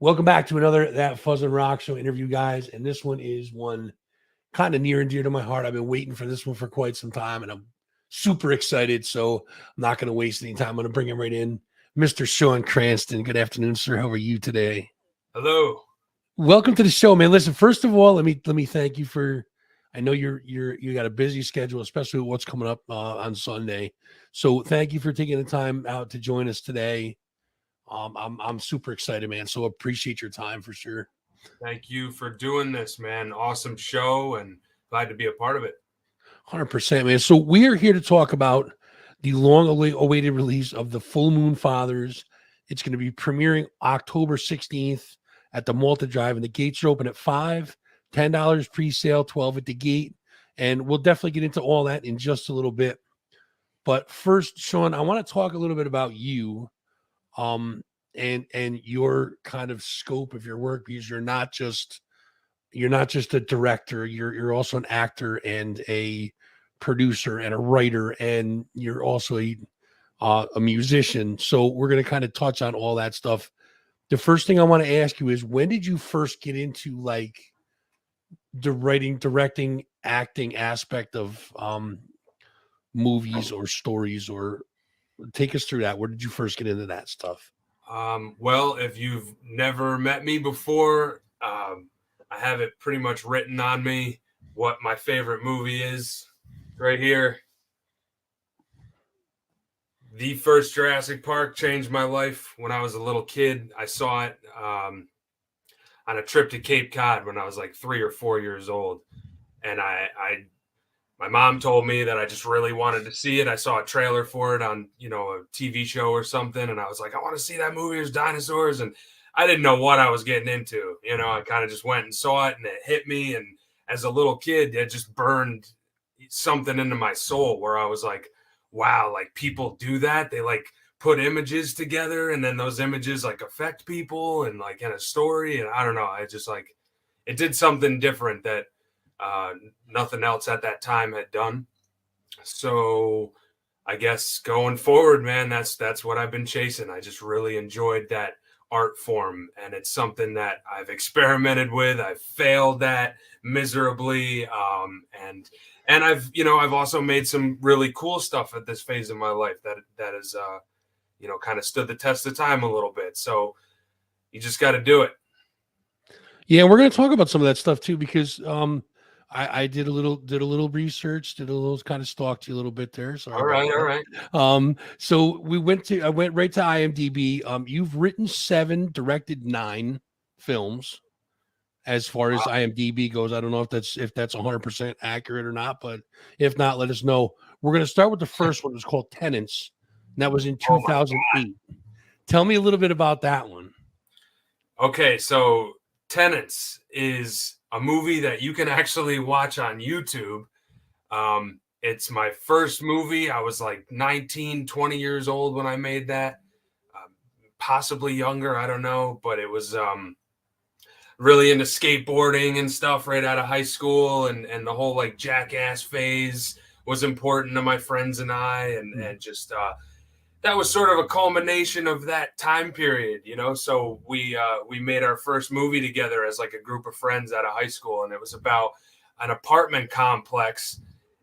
Welcome back to another That Fuzz and Rock Show interview, guys. And this one is one kind of near and dear to my heart. I've been waiting for this one for quite some time, and I'm super excited. So I'm not going to waste any time. I'm going to bring him right in. Mr. Sean Cranston. Good afternoon, sir. How are you today? Hello. Welcome to the show, man. Listen, first of all, let me thank you for. I know you got a busy schedule, especially with what's coming up on Sunday. So thank you for taking the time out to join us today. I'm super excited, man. So appreciate your time for sure. Thank you for doing this, man. Awesome show, and glad to be a part of it. 100%, man. So we are here to talk about the long-awaited release of The Full Moon Fathers. It's going to be premiering October 16th at the Malta Drive In. The gates are open at 5, $10 pre-sale, 12 at the gate. And we'll definitely get into all that in just a little bit. But first, Sean, I want to talk a little bit about you and your kind of scope of your work, because you're not just a director, you're also an actor and a producer and a writer, and you're also a musician. So we're going to kind of touch on all that stuff. The first thing I want to ask you is, when did you first get into like the writing, directing, acting aspect of movies or stories? Or take us through that. Where did you first get into that stuff? Well, if you've never met me before, I have it pretty much written on me what my favorite movie is right here. The first Jurassic Park changed my life when I was a little kid. I saw it on a trip to Cape Cod when I was like 3 or 4 years old. And my mom told me that I just really wanted to see it. I saw a trailer for it on, a TV show or something. And I was like, I want to see that movie. There's dinosaurs. And I didn't know what I was getting into. I kind of just went and saw it, and it hit me. And as a little kid, it just burned something into my soul where I was like, wow, like people do that. They like put images together, and then those images like affect people and like in a story. And I don't know. I just like, it did something different that nothing else at that time had done. So I guess going forward, man, that's what I've been chasing. I just really enjoyed that art form, and it's something that I've experimented with. I've failed at miserably, and I've also made some really cool stuff at this phase of my life that has kind of stood the test of time a little bit. So you just got to do it. Yeah, we're going to talk about some of that stuff too, because I did a little research, kind of stalked you a little bit there. Sorry. All right. So I went right to IMDb. You've written 7, directed 9 films. As far as IMDb goes, I don't know if that's 100% accurate or not, but if not, let us know. We're going to start with the first one. It's called Tenants, and that was in 2008. Tell me a little bit about that one. Okay, so Tenants is a movie that you can actually watch on YouTube. It's my first movie. I was like 19, 20 years old when I made that, possibly younger. I don't know, but it was really into skateboarding and stuff right out of high school. And the whole like jackass phase was important to my friends and I, and just that was sort of a culmination of that time period, So we made our first movie together as like a group of friends out of high school, and it was about an apartment complex,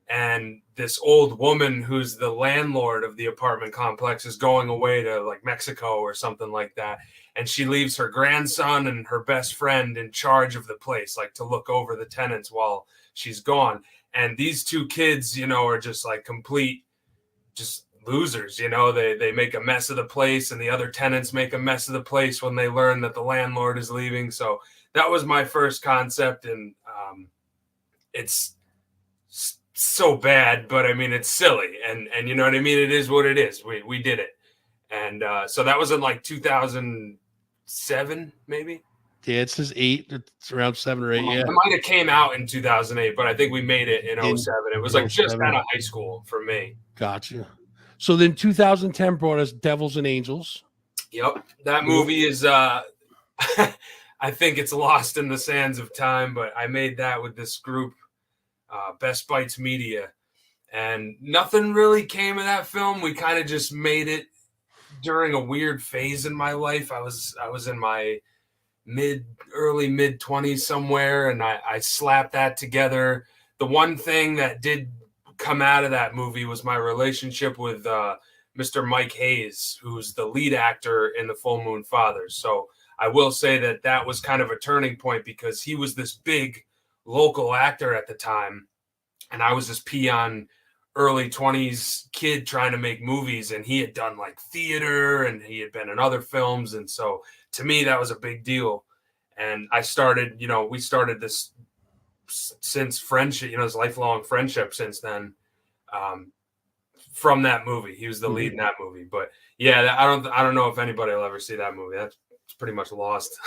and this old woman who's the landlord of the apartment complex is going away to like Mexico or something like that, and she leaves her grandson and her best friend in charge of the place, like to look over the tenants while she's gone. And these two kids, are just like complete just losers. They make a mess of the place, and the other tenants make a mess of the place when they learn that the landlord is leaving. So that was my first concept, and it's so bad, but I mean, it's silly, and you know what I mean? It is what it is. We did it. And so that was in like 2007, maybe. Yeah, it says 8. It's around 7 or 8. Yeah, it might have came out in 2008, but I think we made it in 07. It was like just out of high school for me. Gotcha. So then 2010 brought us Devils and Angels. Yep. That movie is, I think it's lost in the sands of time, but I made that with this group, Best Bites Media, and nothing really came of that film. We kind of just made it during a weird phase in my life. I was in my early mid 20s somewhere, and I slapped that together. The one thing that did come out of that movie was my relationship with Mr. Mike Hayes, who's the lead actor in the Full Moon Fathers. So I will say that that was kind of a turning point, because he was this big local actor at the time, and I was this peon early 20s kid trying to make movies, and he had done like theater and he had been in other films. And so to me, that was a big deal. And I started, we started this since friendship, this lifelong friendship since then, from that movie. He was the lead in that movie. But yeah, I don't know if anybody will ever see that movie. That's pretty much lost.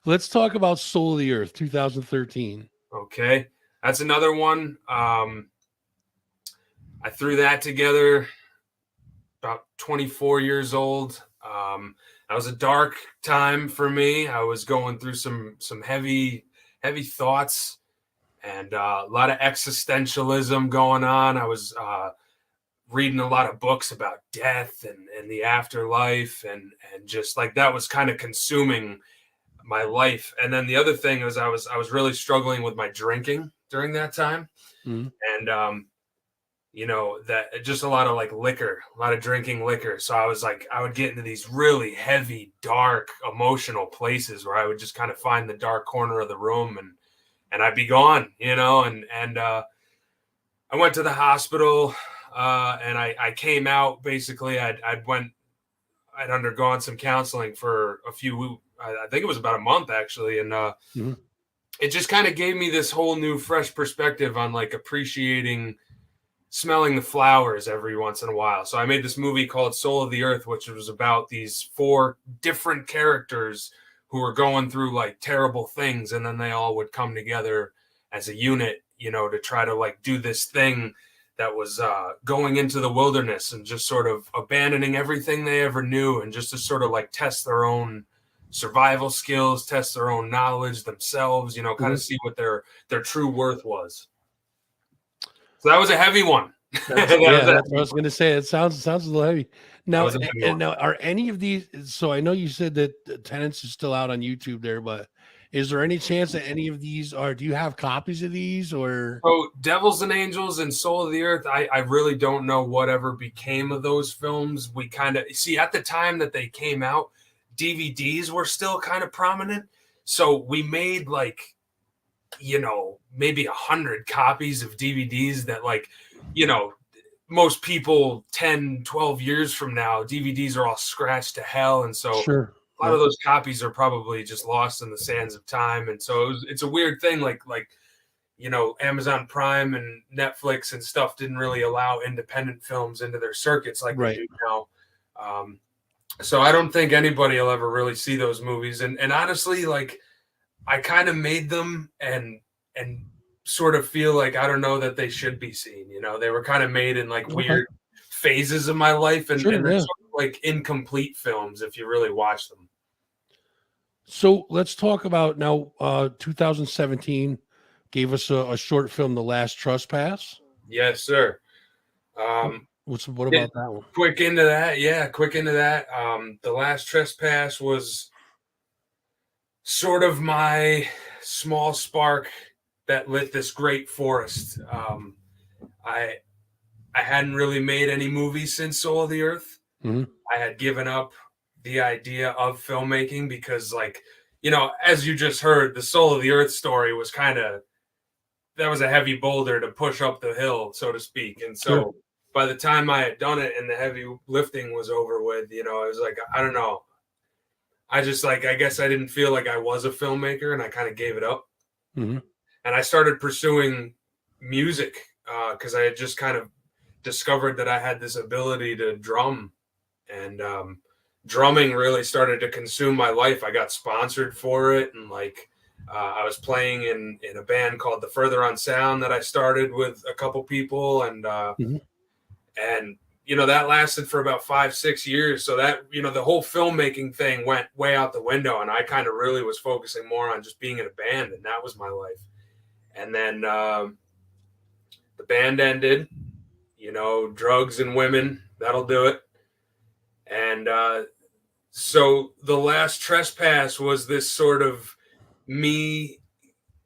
Let's talk about Soul of the Earth, 2013. Okay. That's another one. I threw that together about 24 years old. That was a dark time for me. I was going through some heavy thoughts, and a lot of existentialism going on. I was reading a lot of books about death and the afterlife, and just like that was kind of consuming my life. And then the other thing was I was really struggling with my drinking during that time. And that just a lot of like liquor, a lot of drinking liquor. So I was like, I would get into these really heavy, dark, emotional places where I would just kind of find the dark corner of the room, and I'd be gone, and I went to the hospital, and I came out. Basically, I'd undergone some counseling for a few, I think it was about a month actually. And it just kind of gave me this whole new fresh perspective on like appreciating smelling the flowers every once in a while. So I made this movie called Soul of the Earth, which was about these 4 different characters who were going through like terrible things, and then they all would come together as a unit, to try to like do this thing that was going into the wilderness and just sort of abandoning everything they ever knew, and just to sort of like test their own survival skills, test their own knowledge themselves, kind of see what their true worth was. So that was a heavy one. That's what I was going to say. It sounds a little heavy. Now, now, are any of these? So I know you said that Tenants is still out on YouTube there, but is there any chance that any of these are? Do you have copies of these, or? So Devils and Angels and Soul of the Earth, I really don't know whatever became of those films. We kind of see at the time that they came out, DVDs were still kind of prominent. So we made like, maybe 100 copies of DVDs that like, most people 10, 12 years from now, DVDs are all scratched to hell. And so a lot of those copies are probably just lost in the sands of time. And so it's a weird thing. Like, Amazon Prime and Netflix and stuff didn't really allow independent films into their circuits like they do now. So I don't think anybody will ever really see those movies. And honestly, like, I kind of made them and sort of feel like, I don't know that they should be seen. They were kind of made in like weird phases of my life, and they're sort of like incomplete films if you really watch them. So let's talk about now. 2017 gave us a short film, The Last Trespass. Yes, sir. What about that one? Quick into that. The Last Trespass was sort of my small spark that lit this great forest. I hadn't really made any movies since Soul of the Earth. I had given up the idea of filmmaking because, like, as you just heard, the Soul of the Earth story was that was a heavy boulder to push up the hill, so to speak. And so by the time I had done it and the heavy lifting was over with, I was like, I don't know. I guess I didn't feel like I was a filmmaker, and I kind of gave it up. And I started pursuing music because I had just kind of discovered that I had this ability to drum, and drumming really started to consume my life. I got sponsored for it, and I was playing in a band called the Further on Sound that I started with a couple people, and that lasted for about 5-6 years. So that, the whole filmmaking thing went way out the window, and I kind of really was focusing more on just being in a band, and that was my life. And then the band ended, drugs and women, that'll do it. And So the Last Trespass was this sort of me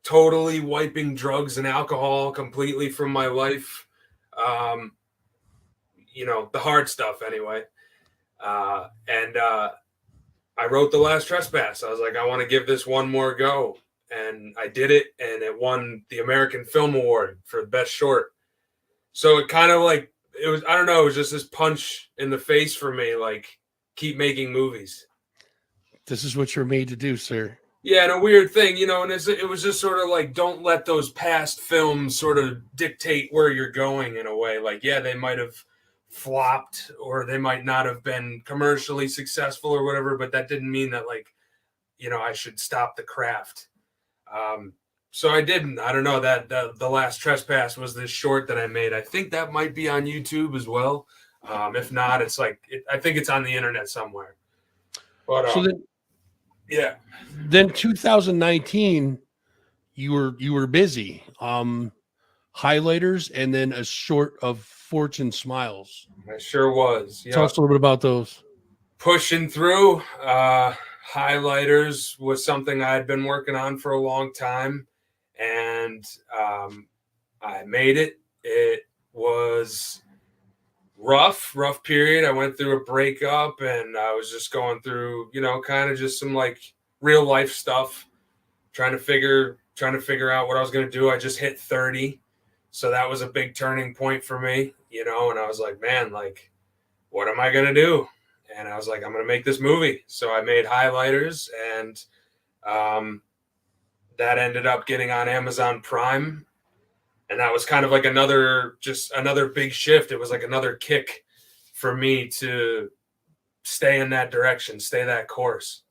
totally wiping drugs and alcohol completely from my life. Um, the hard stuff anyway. And I wrote The Last Trespass. I was like, I want to give this one more go. And I did it, and it won the American Film Award for Best Short. So it kind of like, it was, I don't know, it was just this punch in the face for me, like, keep making movies. This is what you're made to do, sir. Yeah, and a weird thing, and it was just sort of like, don't let those past films sort of dictate where you're going in a way. Like, yeah, they might have flopped or they might not have been commercially successful or whatever, but that didn't mean that, like, I should stop the craft. So I didn't. I don't know, that the Last Trespass was this short that I made. I think that might be on YouTube as well. If not, it's like, I think it's on the internet somewhere. But So then, yeah. Then 2019, you were busy. Highlighters and then a short of Fortune Smiles. I sure was. Yeah. Tell us a little bit about those. Pushing through. Highlighters was something I had been working on for a long time, and I made it. It was rough period. I went through a breakup, and I was just going through, kind of just some like real life stuff, trying to figure out what I was going to do. I just hit 30. So that was a big turning point for me, and I was like, man, like, what am I going to do? And I was like, I'm going to make this movie. So I made Highlighters, and that ended up getting on Amazon Prime. And that was kind of like another big shift. It was like another kick for me to stay in that direction, stay that course.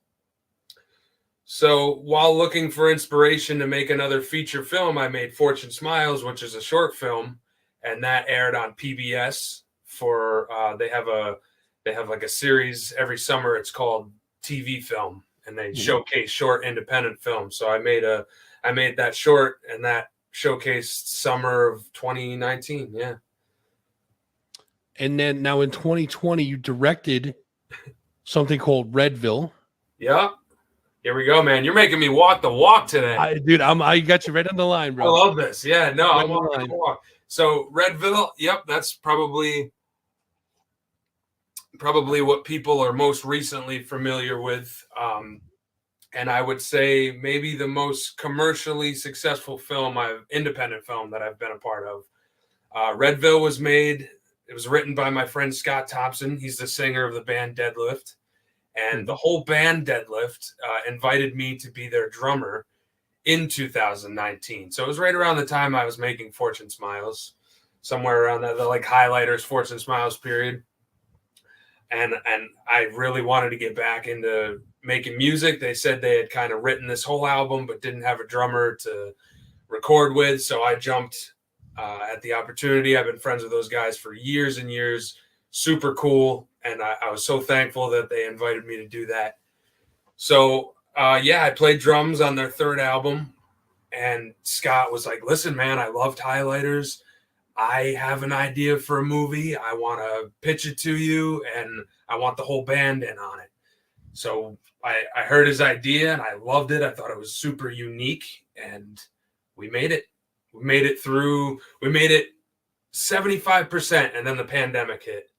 So while looking for inspiration to make another feature film, I made Fortune Smiles, which is a short film, and that aired on PBS for they have like a series every summer. It's called TV Film, and they showcase short independent films. So I made that short, and that showcased summer of 2019. Yeah. And then now in 2020, you directed something called Redville. Yeah. Here we go, man. You're making me walk the walk today. I got you right on the line, bro. I love this. Yeah, no, I'm walking the walk. So Redville, yep, that's probably what people are most recently familiar with. And I would say maybe the most commercially successful independent film that I've been a part of. Redville was made. It was written by my friend Scott Thompson. He's the singer of the band Deadlift. And the whole band Deadlift invited me to be their drummer in 2019. So it was right around the time I was making Fortune Smiles, somewhere around the like Highlighters, Fortune Smiles period. And I really wanted to get back into making music. They said they had kind of written this whole album, but didn't have a drummer to record with. So I jumped at the opportunity. I've been friends with those guys for years and years. Super cool. And I was so thankful that they invited me to do that. So, I played drums on their third album. And Scott was like, listen, man, I loved Highlighters. I have an idea for a movie. I want to pitch it to you, and I want the whole band in on it. So I heard his idea, and I loved it. I thought it was super unique, and we made it. We made it 75%, and then the pandemic hit.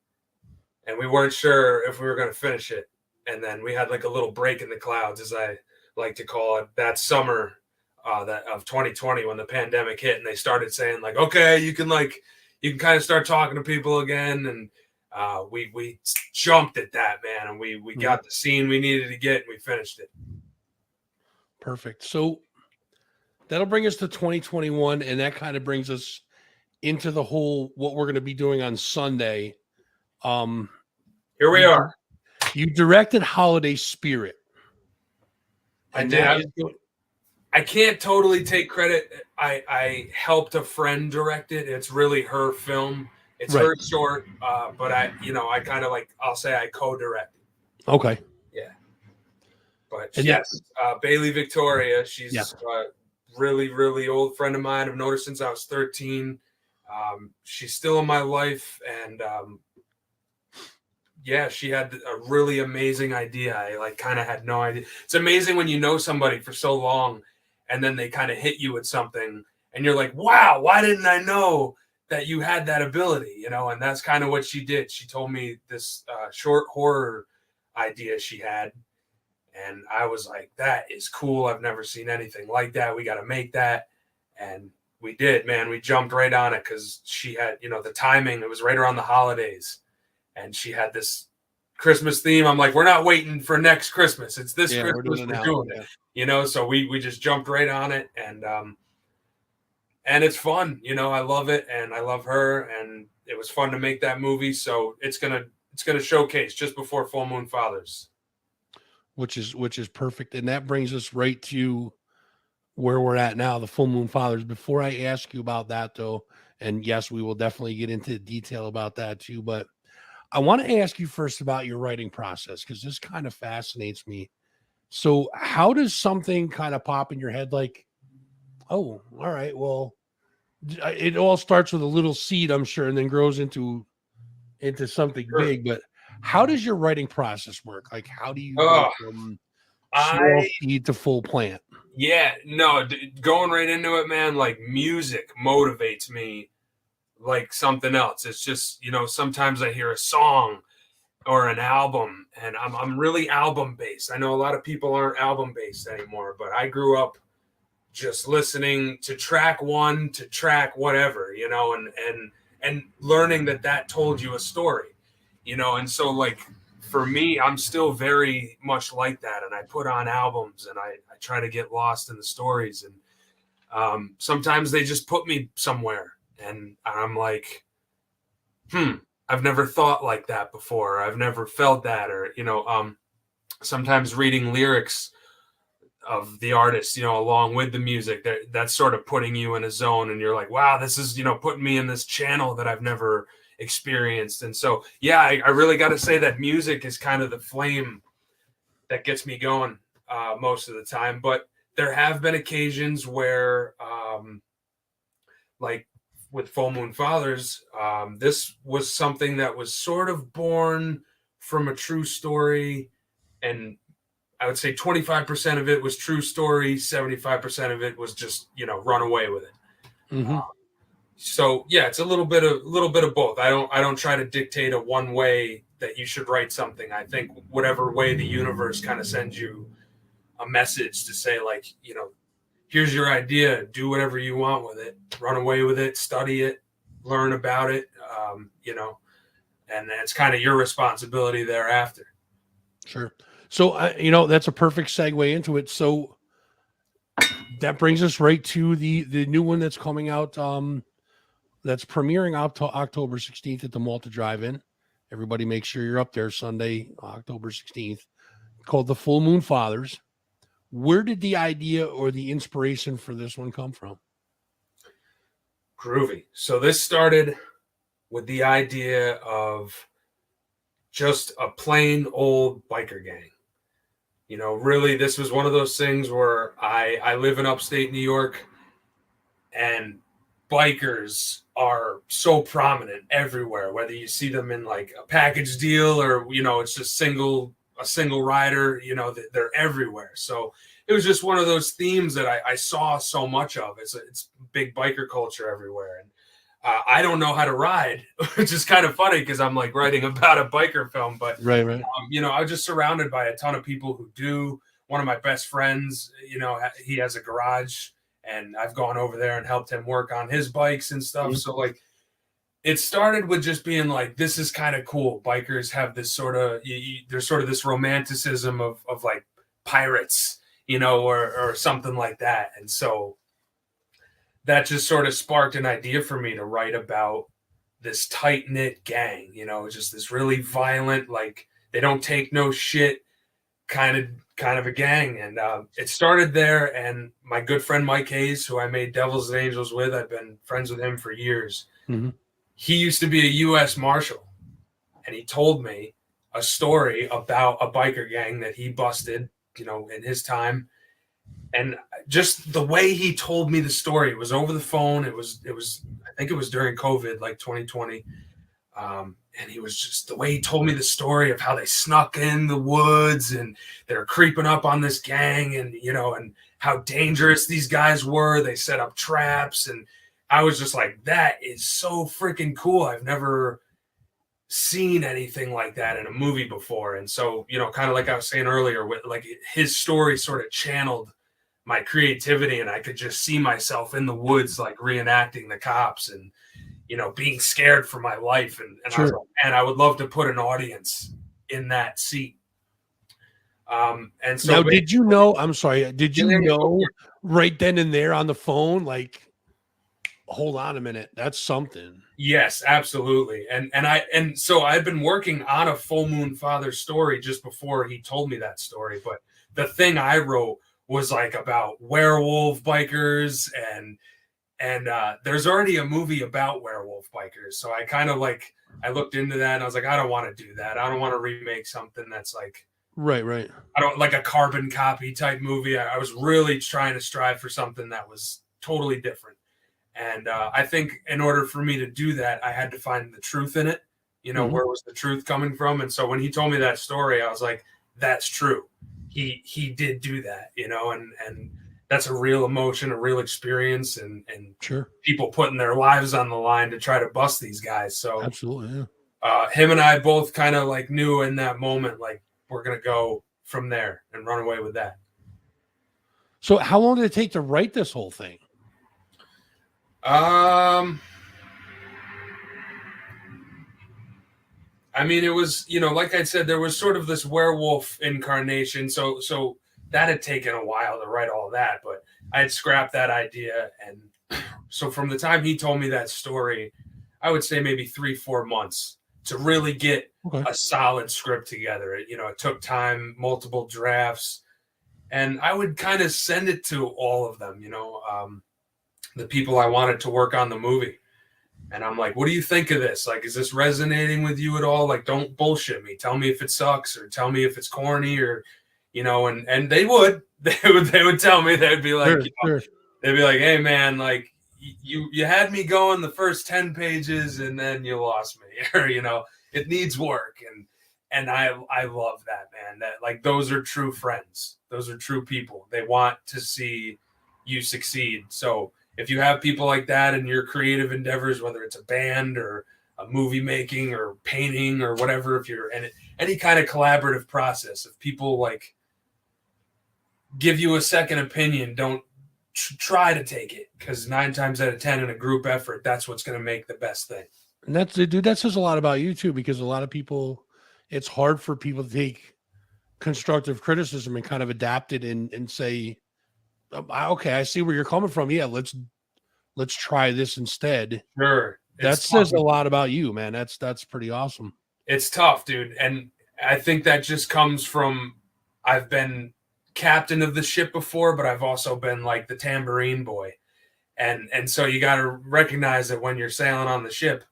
And we weren't sure if we were going to finish it. And then we had like a little break in the clouds, as I like to call it, that summer of 2020 when the pandemic hit, and they started saying like, okay, you can kind of start talking to people again. And we jumped at that, man. And we got the scene we needed to get, and we finished it. Perfect. So that'll bring us to 2021. And that kind of brings us into the whole, what we're going to be doing on Sunday. Here we are. You directed Holiday Spirit. I did. I can't totally take credit. I helped a friend direct it. It's really her film. It's her short, but I kind of I'll say I co-directed. Okay. Yeah. But yes, Bailey Victoria, she's a really, really old friend of mine. I've known her since I was 13. She's still in my life, and yeah, she had a really amazing idea. I like kind of had no idea. It's amazing when you know somebody for so long and then they kind of hit you with something and you're like, wow, why didn't I know that you had that ability? You know, and that's kind of what she did. She told me this short horror idea she had. And I was like, that is cool. I've never seen anything like that. We got to make that. And we did, man. We jumped right on it because she had, you know, the timing. It was right around the holidays. And she had this Christmas theme. I'm like, we're not waiting for next Christmas. It's this Christmas. We're doing it. You know, so we just jumped right on it. And it's fun. You know, I love it. And I love her. And it was fun to make that movie. So it's gonna showcase just before Full Moon Fathers. Which is perfect. And that brings us right to where we're at now, the Full Moon Fathers. Before I ask you about that, though, and yes, we will definitely get into detail about that too, but I want to ask you first about your writing process, because this kind of fascinates me. So how does something kind of pop in your head like, oh, all right, well, it all starts with a little seed, I'm sure, and then grows into something big, but how does your writing process work? Like, how do you go from small seed to full plant? Yeah, no, going right into it, man, like music motivates me like something else. It's just, you know, sometimes I hear a song or an album and I'm really album based. I know a lot of people aren't album based anymore, but I grew up just listening to track one to track whatever, you know, and learning that told you a story. You know, and so like for me, I'm still very much like that. And I put on albums and I try to get lost in the stories. And sometimes they just put me somewhere and I'm like, I've never thought like that before. I've never felt that. Or, you know, sometimes reading lyrics of the artist, you know, along with the music, that's sort of putting you in a zone and you're like, wow, this is, you know, putting me in this channel that I've never experienced. And so, yeah, I really got to say that music is kind of the flame that gets me going most of the time. But there have been occasions where, like with Full Moon Fathers, this was something that was sort of born from a true story. And I would say 25% of it was true story, 75% of it was just, you know, run away with it. Mm-hmm. So yeah, it's a little bit of both. I don't try to dictate a one way that you should write something. I think whatever way the universe kind of sends you a message to say, like, you know, here's your idea, do whatever you want with it, run away with it, study it, learn about it, you know, and it's kind of your responsibility thereafter. Sure. So, you know, that's a perfect segue into it. So that brings us right to the new one that's coming out. That's premiering out to October 16th at the Malta Drive In. Everybody make sure you're up there Sunday, October 16th, called The Full Moon Fathers. Where did the idea or the inspiration for this one come from? Groovy. So this started with the idea of just a plain old biker gang. You know, really, this was one of those things where I live in upstate New York, and bikers are so prominent everywhere, whether you see them in like a package deal or, you know, it's just a single rider, you know, they're everywhere. So it was just one of those themes that I saw so much of. It's big biker culture everywhere. And I don't know how to ride, which is kind of funny because I'm like writing about a biker film, but right. You know, I was just surrounded by a ton of people who do. One of my best friends, you know, he has a garage, and I've gone over there and helped him work on his bikes and stuff. Mm-hmm. So like, it started with just being like, this is kind of cool. Bikers have this sort of, there's sort of this romanticism of like pirates, you know, or something like that. And so that just sort of sparked an idea for me to write about this tight knit gang, you know, just this really violent, like they don't take no shit kind of a gang. And it started there. And my good friend Mike Hayes, who I made Devils and Angels with, I've been friends with him for years. Mm-hmm. He used to be a U.S. Marshal, and he told me a story about a biker gang that he busted, you know, in his time. And just the way he told me the story, it was over the phone. It was I think it was during COVID, like 2020. And he was just, the way he told me the story of how they snuck in the woods and they're creeping up on this gang, and, you know, and how dangerous these guys were. They set up traps. And I was just like, that is so freaking cool. I've never seen anything like that in a movie before. And so, you know, kind of like I was saying earlier, with like his story sort of channeled my creativity, and I could just see myself in the woods, like reenacting the cops and, you know, being scared for my life. And Sure. I was like, and I would love to put an audience in that seat. And so Now, did you know, I'm sorry, did you Yeah, know right then and there on the phone, like, hold on a minute, that's something? yes, absolutely. And so I'd been working on a Full Moon Fathers story just before he told me that story. But the thing I wrote was like about werewolf bikers, and there's already a movie about werewolf bikers. So I kind of like, I looked into that and I was like, I don't want to do that. I don't want to remake something that's like, Right. I don't like a carbon copy type movie. I was really trying to strive for something that was totally different. And I think in order for me to do that, I had to find the truth in it. You know, where was the truth coming from? And so when he told me that story, I was like, that's true. He did do that, you know, and that's a real emotion, a real experience, and Sure. people putting their lives on the line to try to bust these guys. So Absolutely, yeah. him and I both kind of like knew in that moment, like, we're going to go from there and run away with that. So how long did it take to write this whole thing? I mean, it was, you know, like I said, there was sort of this werewolf incarnation. So that had taken a while to write all that, but I had scrapped that idea. And so from the time he told me that story, I would say maybe 3-4 months to really get a solid script together. You know, it took time, multiple drafts, and I would kind of send it to all of them, you know, the people I wanted to work on the movie. And I'm like, what do you think of this? Like, is this resonating with you at all? Like, don't bullshit me. Tell me if it sucks, or tell me if it's corny, or, you know, and they would tell me. They'd be like, they'd be like, hey man, like you had me going the first 10 pages and then you lost me, or, you know, it needs work. And I love that, man. That, like, those are true friends. Those are true people. They want to see you succeed. So if you have people like that in your creative endeavors, whether it's a band or a movie making or painting or whatever, if you're in any kind of collaborative process, if people like give you a second opinion, don't try to take it, because 9 times out of 10 in a group effort, that's what's going to make the best thing. And that's, dude, that says a lot about you too, because a lot of people, it's hard for people to take constructive criticism and kind of adapt it and say, okay, I see where you're coming from. Yeah, let's try this instead. Sure. That says a lot about you, man. That's pretty awesome. It's tough, dude. And I think that just comes from, I've been captain of the ship before, but I've also been like the tambourine boy. And so you got to recognize that when you're sailing on the ship,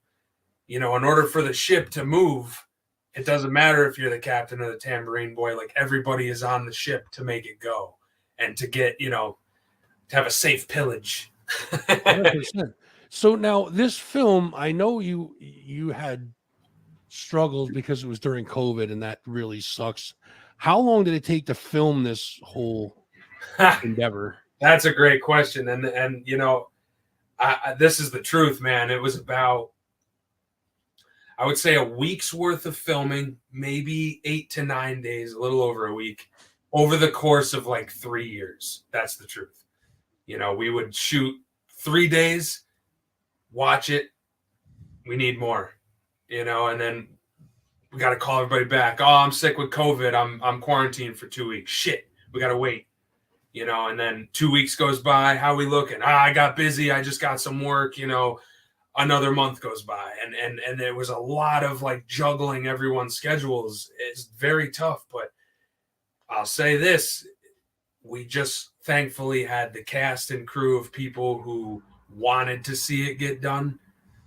you know, in order for the ship to move, it doesn't matter if you're the captain or the tambourine boy. Like, everybody is on the ship to make it go and to get, you know, to have a safe pillage. 100%. So now this film, I know you had struggles because it was during COVID, and that really sucks. How long did it take to film this whole endeavor? That's a great question. And you know, this is the truth, man. It was about, I would say, a week's worth of filming, maybe 8 to 9 days, a little over a week, over the course of like 3 years. That's the truth. You know, we would shoot 3 days, watch it, we need more, you know, and then we got to call everybody back. Oh, I'm sick with COVID. I'm quarantined for 2 weeks. Shit, we got to wait, you know, and then 2 weeks goes by. How we looking? I got busy. I just got some work, you know. Another month goes by, and there was a lot of like juggling everyone's schedules. It's very tough, but I'll say this: we just thankfully had the cast and crew of people who wanted to see it get done.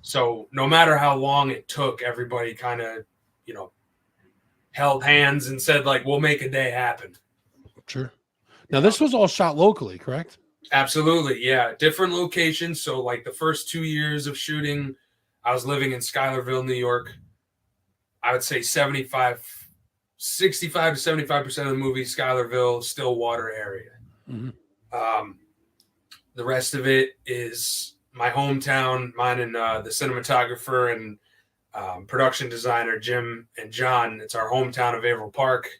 So no matter how long it took, everybody kind of, you know, held hands and said, like, we'll make a day happen. Sure. Now, this was all shot locally, correct? Absolutely. Yeah. Different locations. So like the first 2 years of shooting, I was living in Schuylerville, New York. I would say 65 to 75% of the movie, Schuylerville, Stillwater area. The rest of it is my hometown, mine and the cinematographer and production designer, Jim and John. It's our hometown of Averill Park.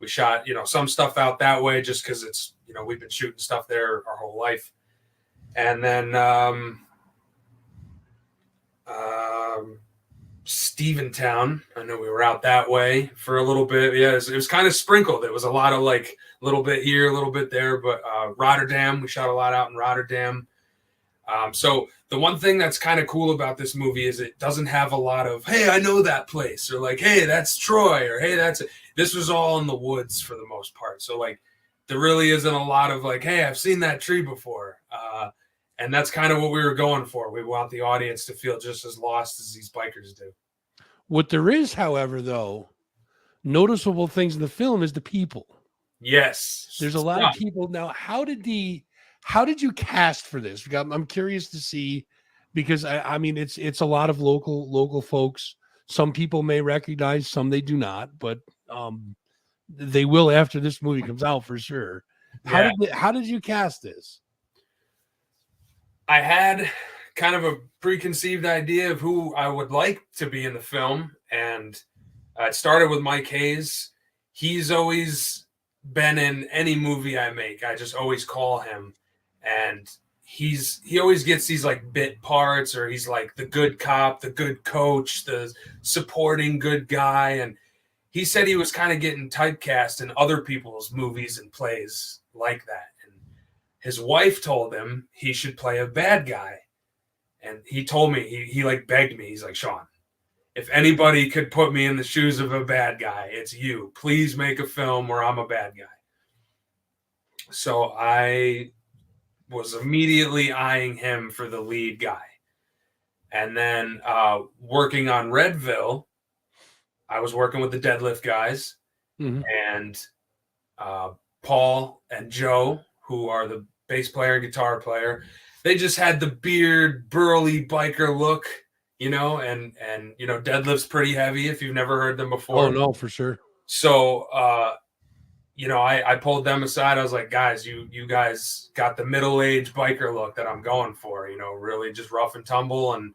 We shot, some stuff out that way just because it's, we've been shooting stuff there our whole life. And then Steventown, I know we were out that way for a little bit. Yeah, it was kind of sprinkled. It was a lot of like a little bit here, a little bit there. But Rotterdam, we shot a lot out in Rotterdam. So the one thing that's kind of cool about this movie is it doesn't have a lot of, hey, I know that place, or like, hey, that's Troy, or hey, this was all in the woods for the most part. So like there really isn't a lot of like, hey, I've seen that tree before. And that's kind of what we were going for. We want the audience to feel just as lost as these bikers do. What there is, however, though, noticeable things in the film is the people. Yes. There's a lot of people. Now, how did you cast for this? I'm curious to see, because I mean, it's a lot of local folks. Some people may recognize, some they do not, but they will after this movie comes out for sure. How did you cast this? I had kind of a preconceived idea of who I would like to be in the film, and it started with Mike Hayes. He's always been in any movie I make. I just always call him, and he always gets these like bit parts, or he's like the good cop, the good coach, the supporting good guy. And he said he was kind of getting typecast in other people's movies and plays like that. His wife told him he should play a bad guy. And he told me, he like begged me. He's like, Sean, if anybody could put me in the shoes of a bad guy, it's you. Please make a film where I'm a bad guy. So I was immediately eyeing him for the lead guy. And then working on Redville, I was working with the Deadlift guys. And Paul and Joe, who are the bass player and guitar player, they just had the beard, burly biker look, and Deadlift's pretty heavy if you've never heard them before. Oh no, for sure. So I pulled them aside. I was like, guys, you guys got the middle-aged biker look that I'm going for, really just rough and tumble, and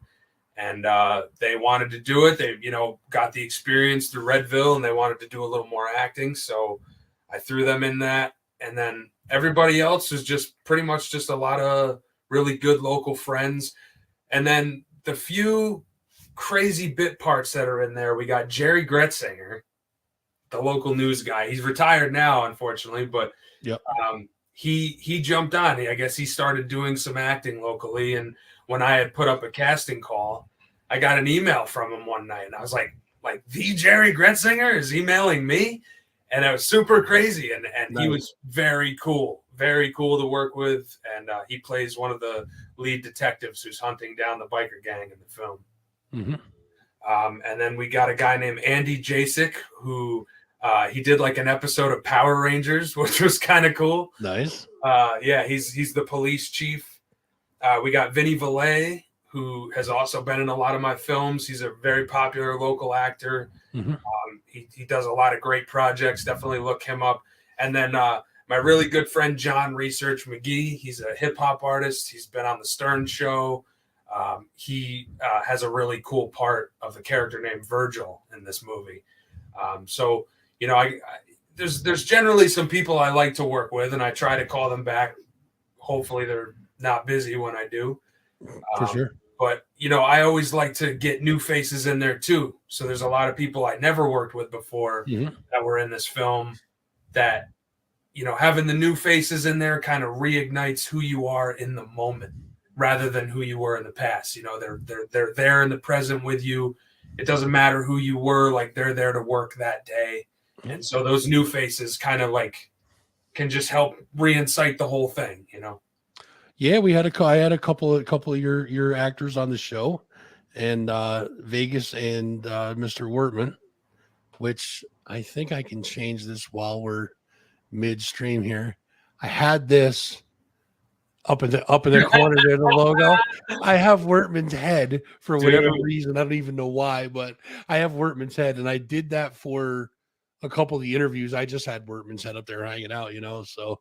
they wanted to do it. They got the experience through Redville, and they wanted to do a little more acting, so I threw them in that. And then everybody else is just pretty much just a lot of really good local friends. And then the few crazy bit parts that are in there, we got Jerry Gretzinger, the local news guy. He's retired now, unfortunately, but yep. He jumped on. I guess he started doing some acting locally. And when I had put up a casting call, I got an email from him one night, and I was like the Jerry Gretzinger is emailing me. And it was super crazy, and nice. He was very cool to work with, and he plays one of the lead detectives who's hunting down the biker gang in the film. And then we got a guy named Andy Jasek, who he did like an episode of Power Rangers, which was kind of cool. Nice. Yeah, he's the police chief. We got Vinny Valet, who has also been in a lot of my films. He's a very popular local actor. He does a lot of great projects. Definitely look him up. And then my really good friend, John Research McGee, he's a hip hop artist. He's been on the Stern Show. He has a really cool part of the character named Virgil in this movie. So, there's generally some people I like to work with, and I try to call them back. Hopefully they're not busy when I do. For sure. But, I always like to get new faces in there too. So there's a lot of people I never worked with before that were in this film that, having the new faces in there kind of reignites who you are in the moment rather than who you were in the past. They're there in the present with you. It doesn't matter who you were, like they're there to work that day. And so those new faces kind of like can just help re-incite the whole thing, Yeah, I had a couple of your actors on the show, and Vegas and Mr. Wortman, which I think I can change this while we're midstream here. I had this up in the corner there, the logo. I have Wortman's head for whatever Dude. reason. I don't even know why, but I have Wortman's head, and I did that for a couple of the interviews. I just had Wortman's head up there hanging out, So,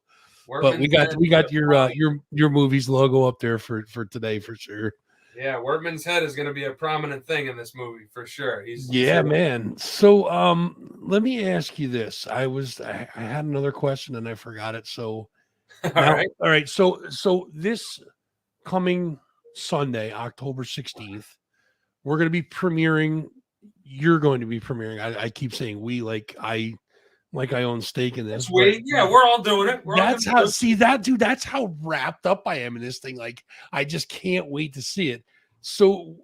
but we got your movie's logo up there for today for sure. Yeah, Wortman's head is going to be a prominent thing in this movie for sure. Man. So, let me ask you this. I had another question and I forgot it. So, all right. So this coming Sunday, October 16th, we're going to be premiering. You're going to be premiering. I keep saying we, like I own stake in this. Yeah, we're all doing it. That's how wrapped up I am in this thing. Like, I just can't wait to see it. So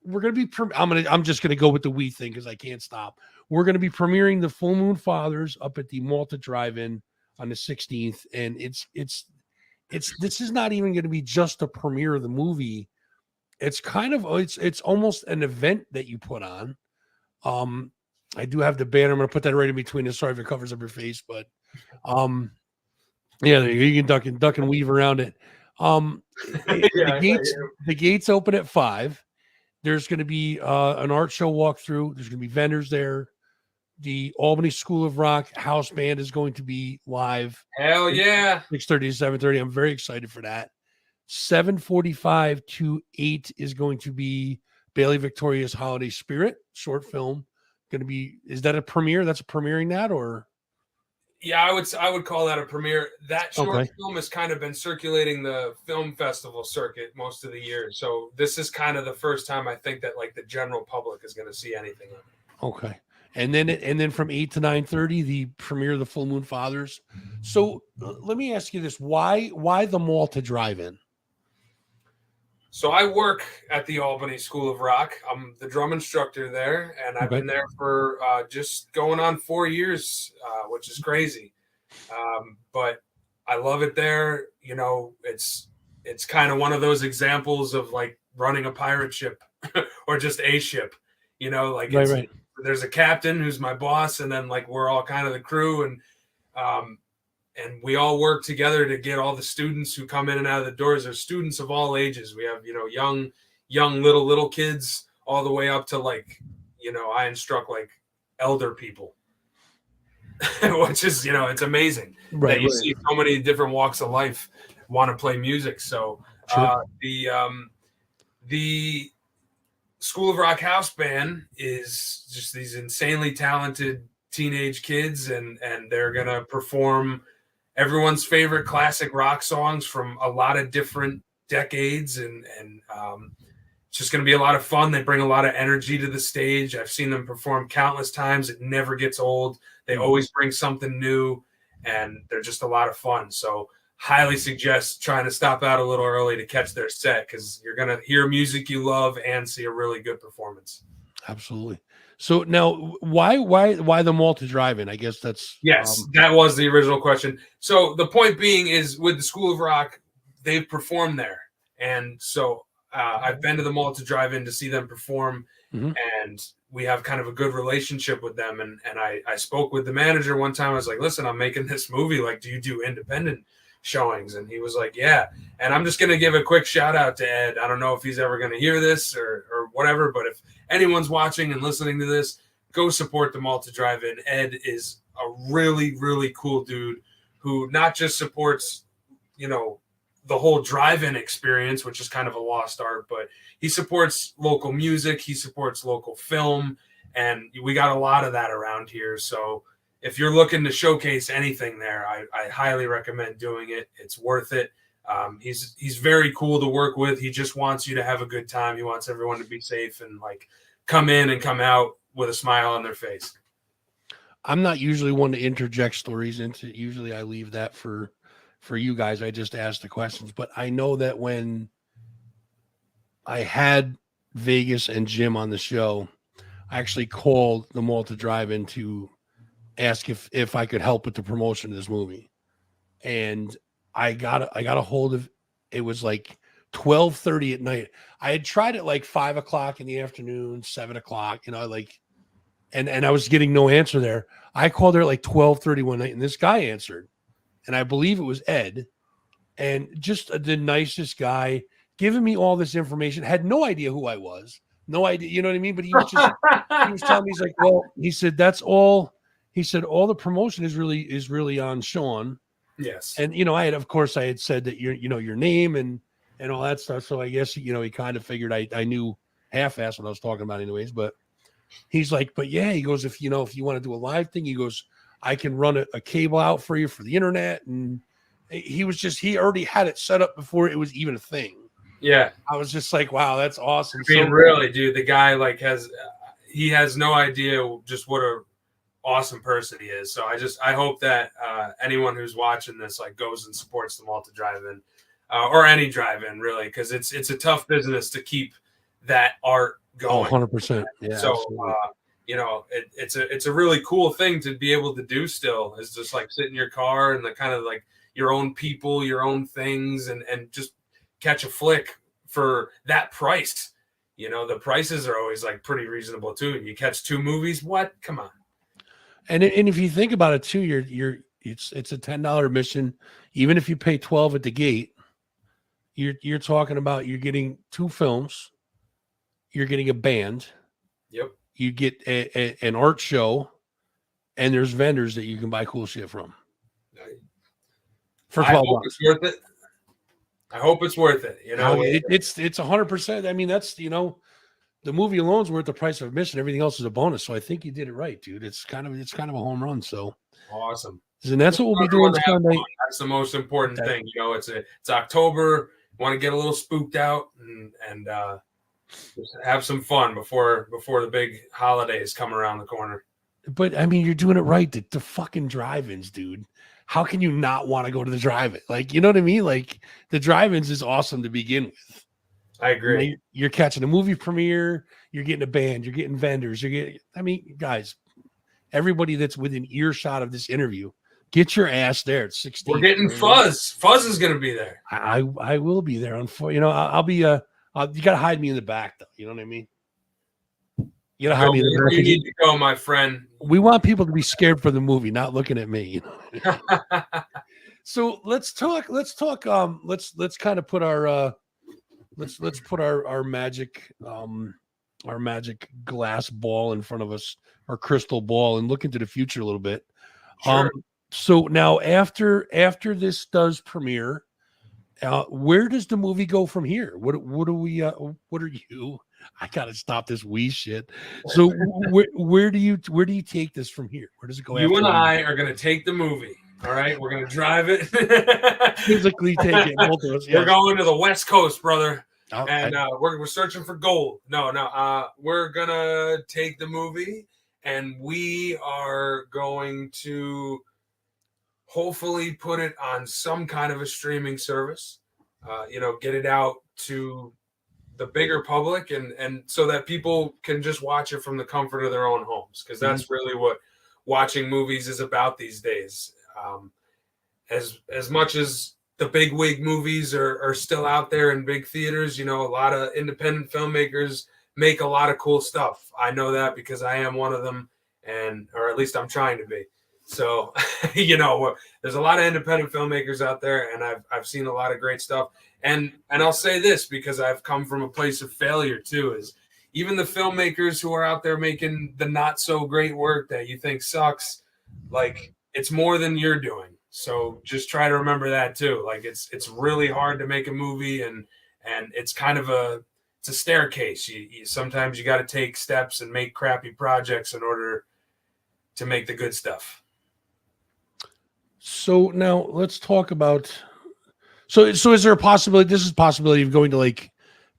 we're going to be, I'm just going to go with the we thing because I can't stop. We're going to be premiering the Full Moon Fathers up at the Malta Drive In on the 16th. And this is not even going to be just a premiere of the movie. It's kind of, it's almost an event that you put on. I do have the banner. I'm going to put that right in between. Sorry if it covers up your face, but yeah, you can duck and weave around it. The gates open at 5. There's going to be an art show walkthrough. There's going to be vendors there. The Albany School of Rock house band is going to be live. Hell yeah! 6:30 to 7:30. I'm very excited for that. 7:45 to 8 is going to be Bailey Victoria's Holiday Spirit short film. Going to be, is that a premiere? That's a premiering that, or? Yeah, I would call that a premiere. That short film has kind of been circulating the film festival circuit most of the year. So this is kind of the first time I think that like the general public is going to see anything of it. Okay. And then from 8 to 9:30, the premiere of the Full Moon Fathers. So let me ask you this: why the Malta Drive In? So I work at the Albany School of Rock. I'm the drum instructor there, and I've been there for just going on 4 years, which is crazy. But I love it there. It's kind of one of those examples of like running a pirate ship or just a ship. There's a captain who's my boss, and then like we're all kind of the crew, and we all work together to get all the students who come in and out of the doors. There's students of all ages. We have, young little kids all the way up to like, I instruct like elder people, which is, it's amazing that you see so many different walks of life want to play music. So the School of Rock house band is just these insanely talented teenage kids, and they're going to perform everyone's favorite classic rock songs from a lot of different decades. And it's just going to be a lot of fun. They bring a lot of energy to the stage. I've seen them perform countless times. It never gets old. They always bring something new, and they're just a lot of fun. So highly suggest trying to stop out a little early to catch their set, because you're going to hear music you love and see a really good performance. Absolutely. So now, why the Malta Drive In? I guess that's that was the original question. So the point being is, with the School of Rock, they've performed there, and so I've been to the Malta Drive In to see them perform, and we have kind of a good relationship with them. And I spoke with the manager one time. I was like, "Listen, I'm making this movie. Like, do you do independent showings?" And he was like, "Yeah." And I'm just going to give a quick shout out to Ed. I don't know if he's ever going to hear this or whatever, but if anyone's watching and listening to this, go support the Malta Drive In. Ed is a really, really cool dude who not just supports, the whole drive-in experience, which is kind of a lost art, but he supports local music. He supports local film, and we got a lot of that around here. So if you're looking to showcase anything there, I highly recommend doing it. It's worth it. He's very cool to work with. He just wants you to have a good time. He wants everyone to be safe and like come in and come out with a smile on their face. I'm not usually one to interject stories into. Usually I leave that for you guys. I just ask the questions. But I know that when I had Vegas and Jim on the show, I actually called the Malta Drive In to ask if I could help with the promotion of this movie. And I got a hold of, it was like 12:30 at night. I had tried it like 5 o'clock in the afternoon, 7 o'clock, and I was getting no answer there. I called her at like 12:30 one night, and this guy answered, and I believe it was Ed. and just the nicest guy, giving me all this information. Had no idea who I was, no idea, you know what I mean? But he was telling me, he's like, well, he said that's all. He said all the promotion is really on Sean. Yes. And I had said that your name and all that stuff. So I guess he kind of figured I knew half-assed what I was talking about anyways. But he's like, but yeah, he goes, if you want to do a live thing, he goes, I can run a cable out for you for the internet. And he already had it set up before it was even a thing. Yeah. I was just like, wow, that's awesome. I mean, really, dude, the guy like has no idea just what a awesome person he is. So I hope that anyone who's watching this like goes and supports the Malta Drive In or any drive-in really, because it's a tough business to keep that art going. 100%. Yeah. So it's a really cool thing to be able to do still, is just like sit in your car and the kind of like your own people, your own things, and just catch a flick for that price. The prices are always like pretty reasonable too. You catch 2 movies, what? Come on. And if you think about it too, it's a $10 admission. Even if you pay $12 at the gate, you're talking about you're getting 2 films, you're getting a band. Yep. You get an art show, and there's vendors that you can buy cool shit from. For $12. I hope it's worth it. I hope it's worth it. It's 100%. I mean, that's the movie alone's worth the price of admission. Everything else is a bonus. So I think you did it right, dude. It's kind of a home run. So awesome. And that's what we'll be doing Sunday. That's the most important thing. It's October. Want to get a little spooked out and just have some fun before the big holidays come around the corner. But I mean, you're doing it right. The fucking drive-ins, dude. How can you not want to go to the drive-in? Like, you know what I mean? Like, the drive-ins is awesome to begin with. I agree. You're catching a movie premiere. You're getting a band. You're getting vendors. Guys, everybody that's within earshot of this interview, get your ass there at 16. We're getting Fuzz. Fuzz is going to be there. I will be there. I'll be. You got to hide me in the back, though. You know what I mean? You got to hide me in the back. You need to go, my friend. We want people to be scared for the movie, not looking at me. So let's talk. Let's kind of put our let's put our magic glass ball in front of us, our crystal ball, and look into the future a little bit. Sure. So now after this does premiere, where does the movie go from here? What are you? I gotta stop this wee shit. So where do you take this from here? Where does it go? You and I are gonna take the movie. All right, we're gonna drive it. Physically take it. Both of us, yes. We're going to the West Coast, brother, and we're searching for gold. No, we're gonna take the movie, and we are going to hopefully put it on some kind of a streaming service. Get it out to the bigger public, and so that people can just watch it from the comfort of their own homes, because that's really what watching movies is about these days. As much as the big wig movies are still out there in big theaters, a lot of independent filmmakers make a lot of cool stuff. I know that because I am one of them, or at least I'm trying to be. So, there's a lot of independent filmmakers out there, and I've seen a lot of great stuff. And I'll say this because I've come from a place of failure too, is even the filmmakers who are out there making the not so great work that you think sucks, like, it's more than you're doing. So just try to remember that too. Like, it's really hard to make a movie, and it's kind of a staircase. You sometimes you got to take steps and make crappy projects in order to make the good stuff. So now let's talk about. So is there a possibility? This is a possibility of going to like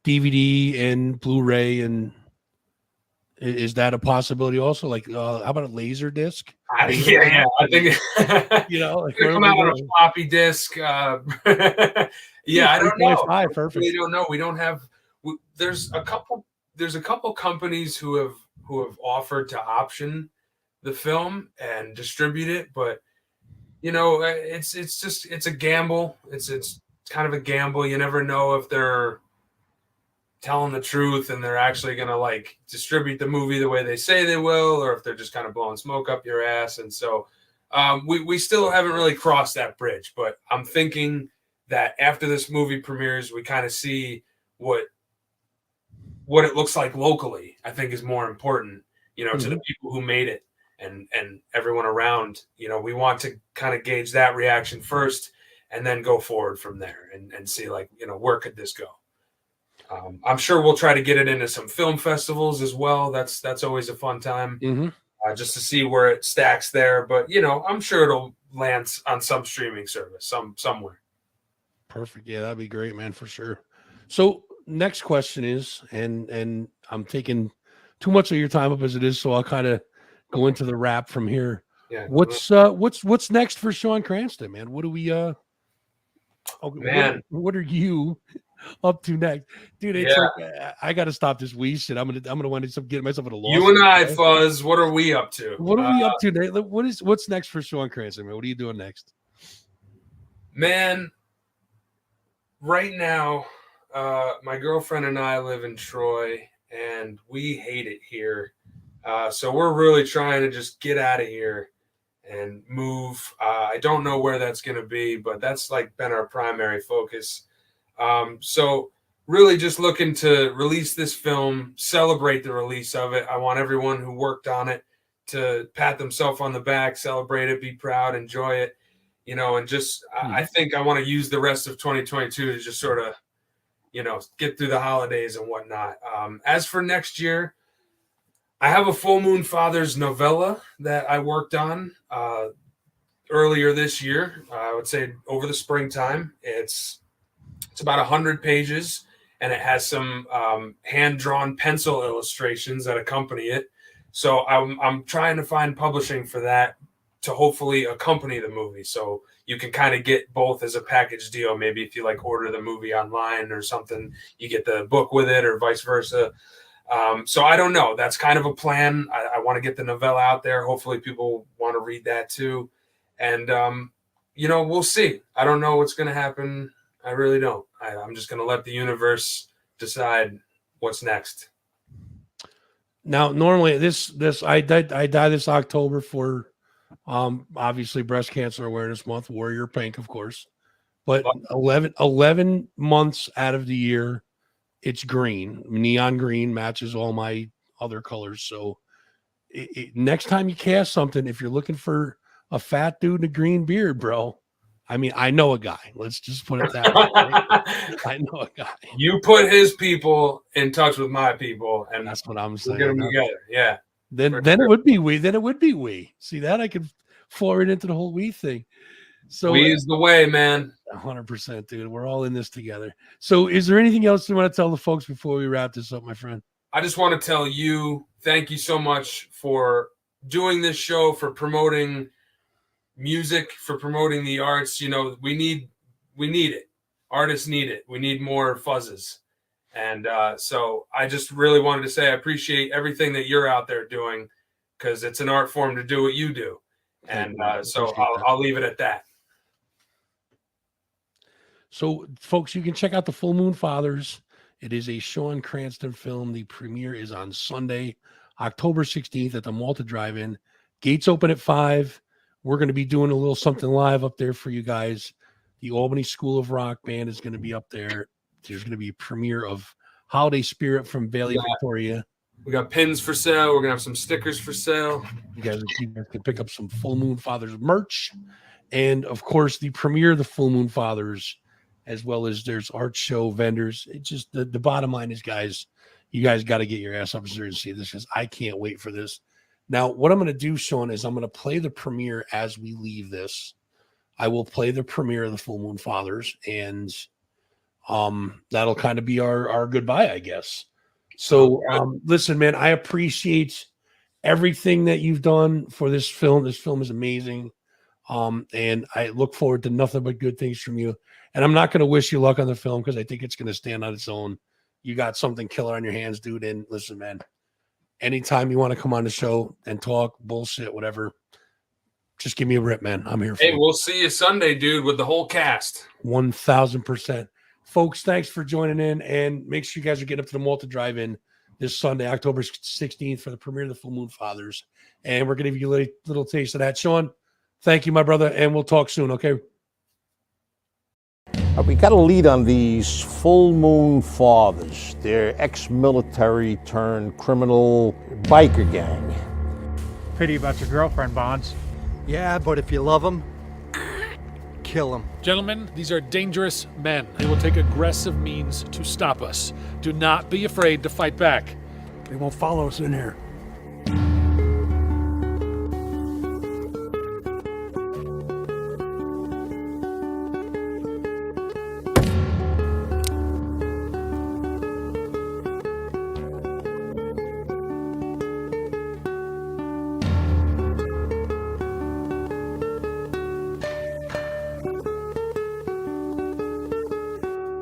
DVD and Blu-ray, and is that a possibility also? Like, how about a laser disc? Yeah. I think like come out on a floppy disk. I don't know. Perfect. We don't know. We don't have. There's a couple companies who have offered to option the film and distribute it, but it's a gamble. It's kind of a gamble. You never know if they're telling the truth and they're actually going to like distribute the movie the way they say they will, or if they're just kind of blowing smoke up your ass. And so we still haven't really crossed that bridge, but I'm thinking that after this movie premieres, we kind of see what it looks like locally, I think is more important, to the people who made it and everyone around. We want to kind of gauge that reaction first and then go forward from there and see, like, where could this go? I'm sure we'll try to get it into some film festivals as well. That's always a fun time, just to see where it stacks there. But, I'm sure it'll land on some streaming service somewhere. Perfect. Yeah, that'd be great, man, for sure. So next question is, and I'm taking too much of your time up as it is, so I'll kind of go into the wrap from here. Yeah. What's next for Sean Cranston, man? What do we man, what are you up to next, dude? It's like I got to stop this wee shit. I'm gonna wind up getting myself in a loss. You and I, Fuzz. What are we up to? What are we up to, Nate? What's next for Sean Cranston, man? What are you doing next, man? Right now, my girlfriend and I live in Troy, and we hate it here. So we're really trying to just get out of here and move. I don't know where that's going to be, but that's like been our primary focus. So really just looking to release this film, celebrate the release of it. I want everyone who worked on it to pat themselves on the back, celebrate it, be proud, enjoy it, and just, I think I want to use the rest of 2022 to just sort of, get through the holidays and whatnot. As for next year, I have a Full Moon Fathers novella that I worked on earlier this year. I would say over the springtime. It's about 100 pages, and it has some hand-drawn pencil illustrations that accompany it. So I'm trying to find publishing for that to hopefully accompany the movie. So you can kind of get both as a package deal. Maybe if you like order the movie online or something, you get the book with it, or vice versa. So I don't know. That's kind of a plan. I want to get the novella out there. Hopefully people want to read that too. And, we'll see. I don't know what's going to happen. I really don't. I'm just going to let the universe decide what's next. Now, normally I die this October for, obviously Breast Cancer Awareness Month, Warrior Pink, of course, but 11 months out of the year, it's green. Neon green matches all my other colors. So next time you cast something, if you're looking for a fat dude and a green beard, bro, I mean, I know a guy. Let's just put it that way. Right? I know a guy. You put his people in touch with my people, and that's what I'm saying. We'll get them together. Yeah. Then it would be we. Then it would be we. See that? I could forward into the whole we thing. So we is the way, man. 100%, dude. We're all in this together. So is there anything else you want to tell the folks before we wrap this up, my friend? I just want to tell you, thank you so much for doing this show, for promoting music, for promoting the arts. We need it. Artists need it. We need more fuzzes. And so I just really wanted to say I appreciate everything that you're out there doing, because it's an art form to do what you do. And so I'll leave it at that. So, folks, you can check out the Full Moon Fathers. It is a Sean Cranston film. The premiere is on Sunday, October 16th at the Malta Drive In. Gates open at 5. We're going to be doing a little something live up there for you guys. The Albany School of Rock band is going to be up there. There's going to be a premiere of Holiday Spirit from Bailey, Victoria. We got pins for sale. We're going to have some stickers for sale. You guys can pick up some Full Moon Fathers merch. And, of course, the premiere of the Full Moon Fathers, as well as there's art show vendors. It's just the bottom line is, guys, you guys got to get your ass up there and see this, because I can't wait for this. Now, what I'm going to do, Sean, is I'm going to play the premiere as we leave this. I will play the premiere of the Full Moon Fathers, and that'll kind of be our goodbye, I guess. So, listen, man, I appreciate everything that you've done for this film. This film is amazing. And I look forward to nothing but good things from you. And I'm not going to wish you luck on the film, because I think it's going to stand on its own. You got something killer on your hands, dude. And listen, man, anytime you want to come on the show and talk bullshit, whatever, just give me a rip, man. I'm here for you. Hey, we'll see you Sunday, dude, with the whole cast. 1000%. Folks, thanks for joining in, and make sure you guys are getting up to the Malta Drive In this Sunday, October 16th, for the premiere of the Full Moon Fathers. And we're going to give you a little taste of that. Sean, thank you, my brother, and we'll talk soon, okay? We got a lead on these Full Moon Fathers. They're ex-military turned criminal biker gang. Pity about your girlfriend, Bonds. Yeah, but if you love them, kill them. Gentlemen, these are dangerous men. They will take aggressive means to stop us. Do not be afraid to fight back. They won't follow us in here.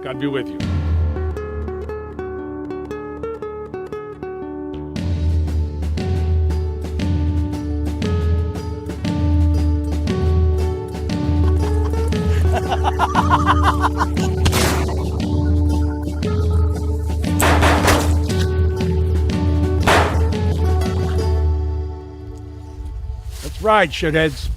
God be with you. Let's ride, shitheads.